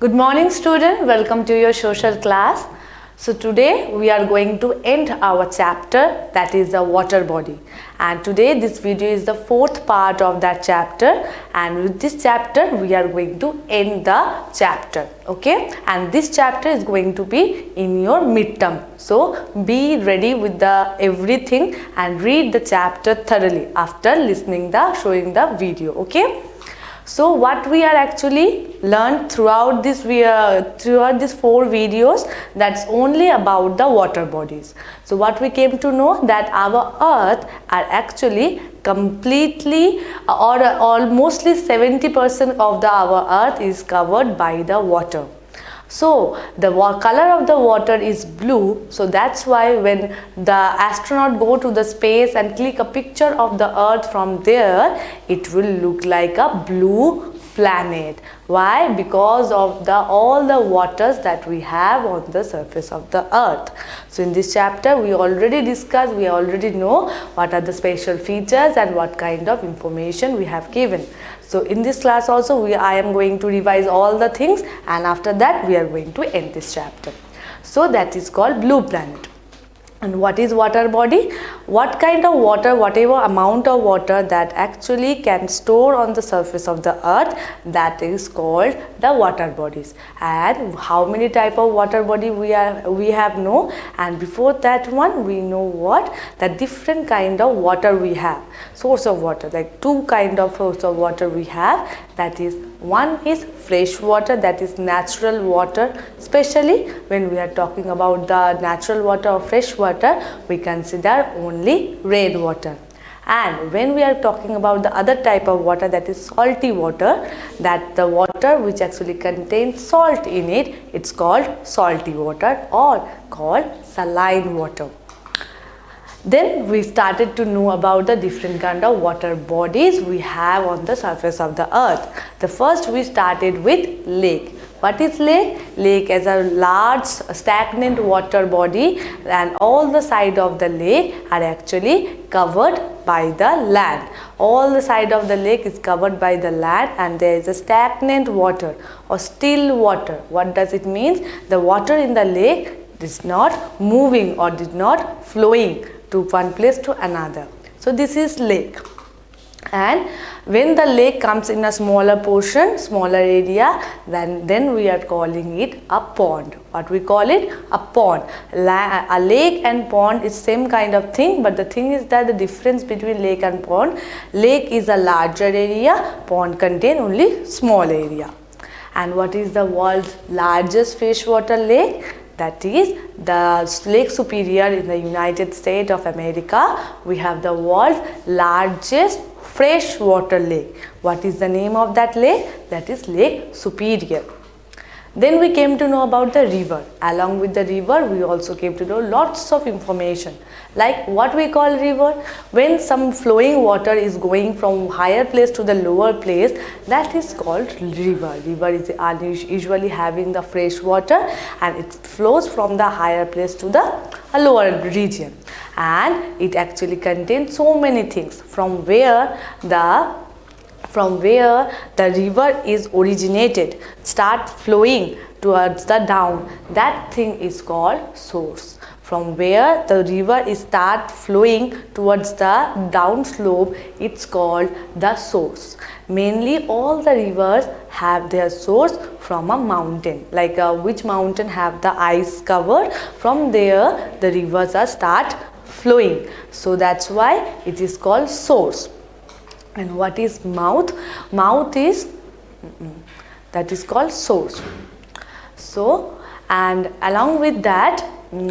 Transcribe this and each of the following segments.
Good morning student, welcome to your social class. So today we are going to end our chapter, that is the water body, and today this video is the fourth part of that chapter, and with this chapter we are going to end the chapter, okay? And this chapter is going to be in your midterm, so be ready with the everything and read the chapter thoroughly after listening the showing the video, okay? So what we are actually learned throughout this throughout these 4 videos, that's only about the water bodies. So what we came to know that our earth are actually completely or almostly 70% of our earth is covered by the water. So the color of the water is blue, so that's why when the astronaut go to the space and click a picture of the earth from there, it will look like a blue planet. Why? Because of all the waters that we have on the surface of the earth. So in this chapter we already discussed, we already know what are the special features and what kind of information we have given. So in this class also I am going to revise all the things, and after that we are going to end this chapter. So that is called blue planet. And what is water body? What kind of water, whatever amount of water that actually can store on the surface of the earth, that is called the water bodies. And how many type of water body we have know, and before that one we know what the different kind of water we have, source of water, like 2 kind of source of water we have, that is one is fresh water, that is natural water. Especially when we are talking about the natural water or fresh water, we consider only rainwater. And when we are talking about the other type of water, that is salty water, that the water which actually contains salt in it, it's called salty water or called saline water. Then we started to know about the different kind of water bodies we have on the surface of the earth. The first we started with lake. What is lake? Lake is a large stagnant water body, and all the side of the lake are actually covered by the land. All the side of the lake is covered by the land, and there is a stagnant water or still water. What does it mean? The water in the lake is not moving or is not flowing to one place to another. So this is lake. And when the lake comes in a smaller portion, smaller area, then we are calling it a pond. What we call it? A pond. A lake and pond is same kind of thing, but the thing is that the difference between lake and pond, lake is a larger area, pond contain only small area. And what is the world's largest freshwater lake? That is the Lake Superior in the United States of America. We have the world's largest freshwater lake. What is the name of that lake? That is Lake Superior. Then we came to know about the river. Along with the river, we also came to know lots of information. Like what we call river? When some flowing water is going from higher place to the lower place, that is called river. River is usually having the fresh water, and it flows from the higher place to the lower region. And it actually contains so many things, from where the river is originated, start flowing towards the down, that thing is called source. From where the river is start flowing towards the down slope, it's called the source. Mainly all the rivers have their source from a mountain, like which mountain have the ice covered, from there the rivers are start flowing. So that's why it is called source. And what is mouth? Mouth is that is called source. So, and along with that, from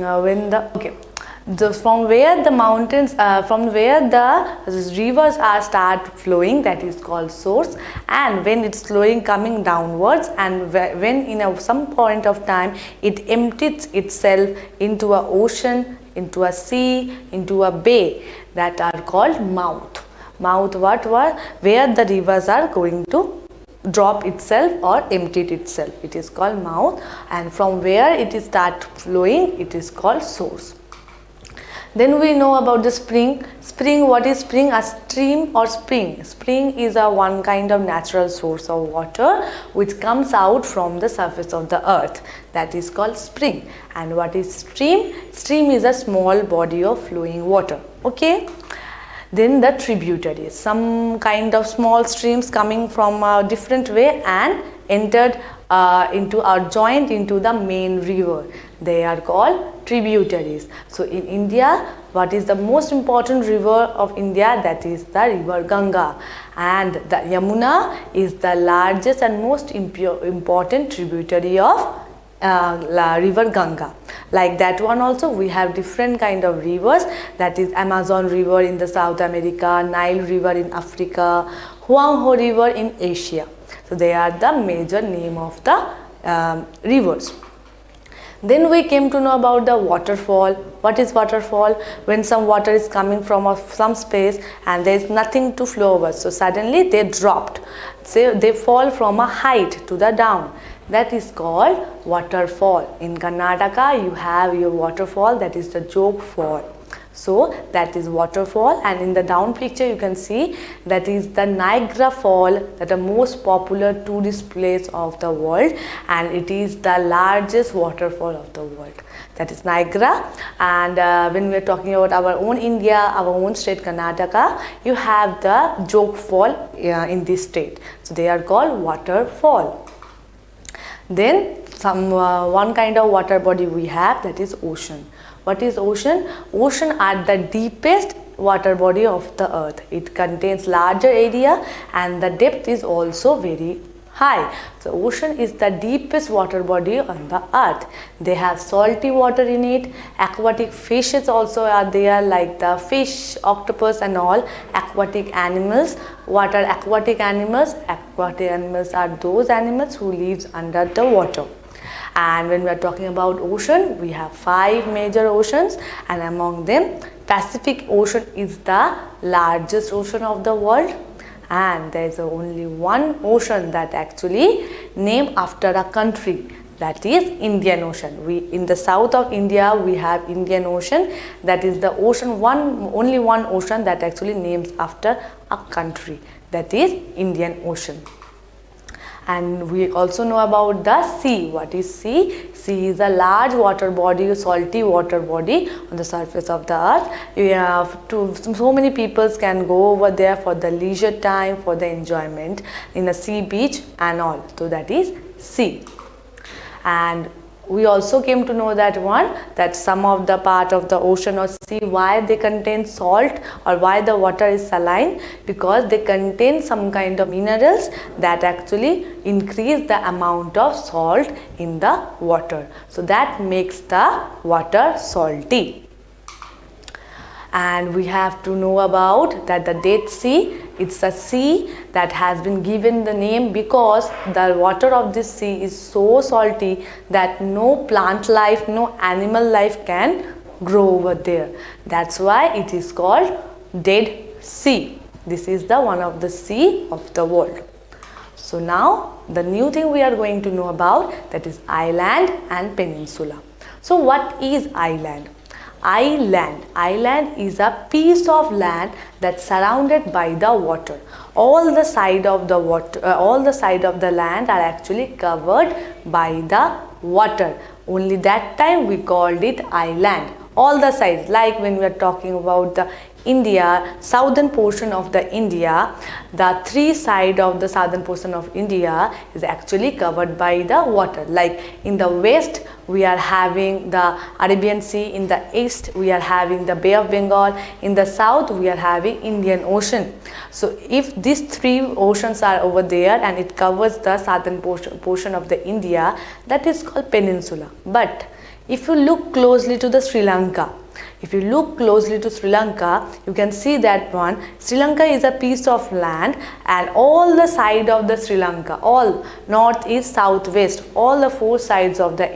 where the mountains, from where the rivers are start flowing, that is called source. And when it's flowing coming downwards, and when in some point of time it empties itself into a ocean, into a sea, into a bay, that are called mouth. Mouth where the rivers are going to drop itself or empty itself, it is called mouth. And from where it is start flowing, it is called source. Then we know about the spring. Spring, what is spring? A stream or spring. Spring is a one kind of natural source of water which comes out from the surface of the earth. That is called spring. And what is stream? Stream is a small body of flowing water. Okay. Then the tributaries, some kind of small streams coming from a different way and entered into or joined into the main river. They are called tributaries. So in India, what is the most important river of India? That is the river Ganga, and the Yamuna is the largest and most important tributary of river Ganga. Like that one also, we have different kind of rivers, that is Amazon river in the South America, Nile river in Africa, Huanghe river in Asia. So they are the major name of the rivers. Then we came to know about the waterfall. What is waterfall? When some water is coming from some space and there is nothing to flow over, so suddenly they dropped. So they fall from a height to the down. That is called waterfall. In Karnataka, you have your waterfall, that is the Jog Fall. So that is waterfall, and in the down picture you can see that is the Niagara Fall, that the most popular tourist place of the world, and it is the largest waterfall of the world. That is Niagara. And when we are talking about our own India, our own state Karnataka, you have the Jog Fall in this state. So they are called waterfall. Then one kind of water body we have, that is ocean. What is ocean? Ocean are the deepest water body of the earth. It contains larger area and the depth is also very high. So ocean is the deepest water body on the earth. They have salty water in it. Aquatic fishes also are there, like the fish, octopus and all aquatic animals. What are aquatic animals? Aquatic animals are those animals who lives under the water. And when we are talking about ocean, we have 5 major oceans, and among them Pacific Ocean is the largest ocean of the world, and there is only one ocean that actually named after a country, that is Indian Ocean. In the south of India we have Indian Ocean, that is the only one ocean that actually names after a country, that is Indian Ocean. And we also know about the sea. What is sea? Sea is a large water body, salty water body on the surface of the earth. So many people can go over there for the leisure time, for the enjoyment in the sea beach and all. So that is sea. And we also came to know that some of the part of the ocean or sea, why they contain salt or why the water is saline, because they contain some kind of minerals that actually increase the amount of salt in the water. So that makes the water salty. And we have to know about that the Dead Sea, it's a sea that has been given the name because the water of this sea is so salty that no plant life, no animal life can grow over there. That's why it is called Dead Sea. This is the one of the sea of the world. So now the new thing we are going to know about, that is island and peninsula. So what is island? Island is a piece of land that's surrounded by the water. All the side of the land are actually covered by the water. Only that time we called it island. All the sides, like when we are talking about the India, southern portion of the India, the 3 sides of the southern portion of India is actually covered by the water. Like in the west, we are having the Arabian Sea. In the east, we are having the Bay of Bengal. In the south, we are having Indian Ocean. So if these 3 oceans are over there and it covers the southern portion of the India, that is called peninsula. But if you look closely to the Sri Lanka, you can see that Sri Lanka is a piece of land, and all the side of the Sri Lanka, all north, east, south, west, all the 4 sides of the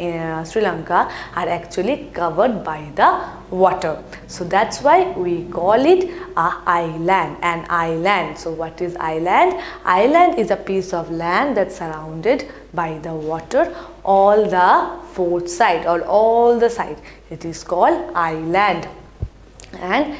Sri Lanka are actually covered by the water. So that's why we call it an island. So what is island? Island is a piece of land that's surrounded by the water, all the 4 sides or all the sides. It is called island. And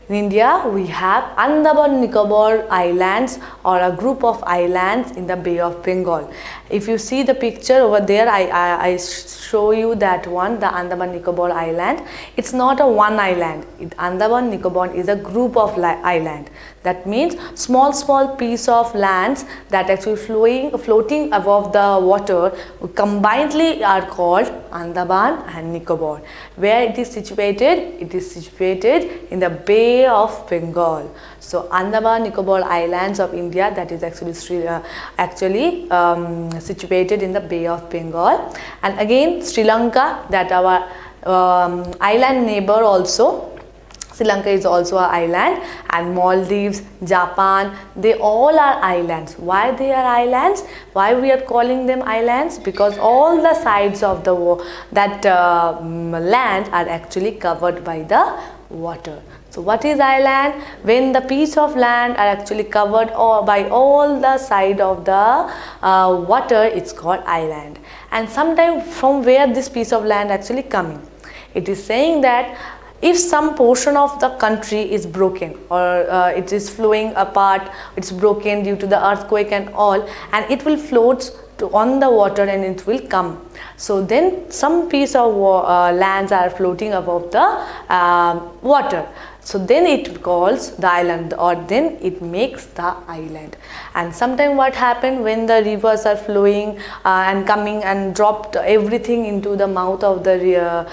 in India, we have Andaman Nicobar Islands, or a group of islands in the Bay of Bengal. If you see the picture over there, I show you that one, the Andaman Nicobar Island. It's not a one island. Andaman Nicobar is a group of island. That means small piece of lands that actually floating above the water combinedly are called Andaman and Nicobar. Where it is situated? It is situated in the Bay of Bengal. So Andaman Nicobar Islands of India, that is actually situated in the Bay of Bengal. And again Sri Lanka, that our island neighbor also. Sri Lanka is also an island, and Maldives, Japan, they all are islands. Why they are islands? Why we are calling them islands? Because all the sides of the land are actually covered by the water. So what is island? When the piece of land are actually covered by all the side of the water, it's called island. And sometimes from where this piece of land actually coming? It is saying that if some portion of the country is broken, or it is flowing apart, it's broken due to the earthquake and all, and it will float on the water and it will come. So then some piece of lands are floating above the water. So then it calls the island, or then it makes the island. And sometimes what happen when the rivers are flowing and coming and dropped everything into the mouth of the river,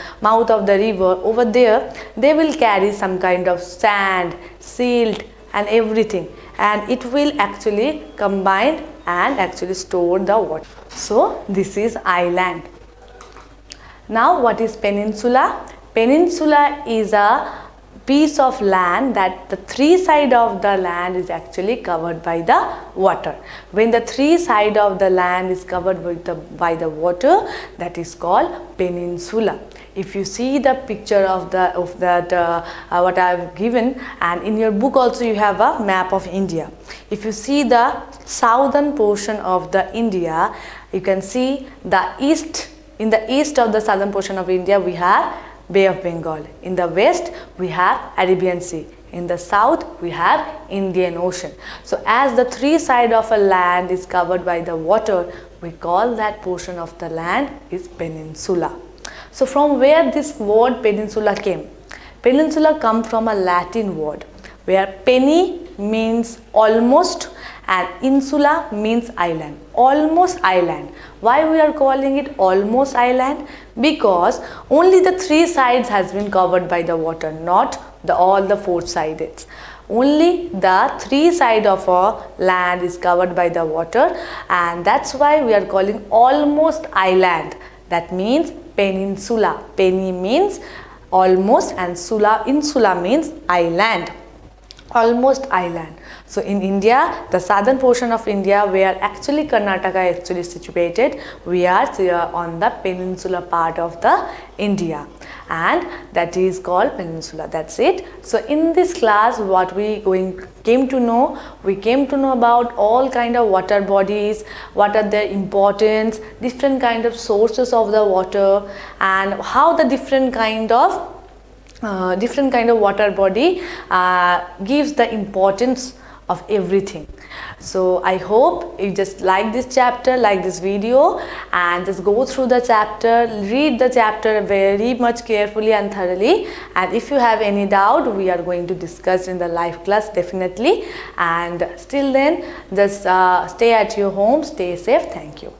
over there they will carry some kind of sand, silt and everything, and it will actually combine and actually store the water. So this is island. Now what is peninsula? Peninsula is a piece of land that the three side of the land is actually covered by the water. When the three side of the land is covered by the water, that is called peninsula. If you see the picture of that what I have given, and in your book also you have a map of India. If you see the southern portion of the India, you can see the east. In the east of the southern portion of India, we have Bay of Bengal. In the west, we have Arabian Sea. In the south, we have Indian Ocean. So as the three side of a land is covered by the water, we call that portion of the land is peninsula. So from where this word peninsula came? Peninsula come from a Latin word where penny means almost and insula means island. Almost island. Why we are calling it almost island? Because only the three sides has been covered by the water, not all the four sides. Only the three side of a land is covered by the water, and that's why we are calling almost island. That means peninsula. Penny means almost and insula means island. Almost island. So in India, the southern portion of India, where actually Karnataka is actually situated, we are on the peninsula part of the India, and that is called peninsula. That's it. So in this class, what we came to know about all kind of water bodies, what are their importance, different kind of sources of the water, and how the different kind of water body gives the importance of everything. So I hope you just like this chapter, like this video, and just go through the chapter, read the chapter very much carefully and thoroughly. And if you have any doubt, we are going to discuss in the live class definitely. And still then, just stay at your home, stay safe. Thank you.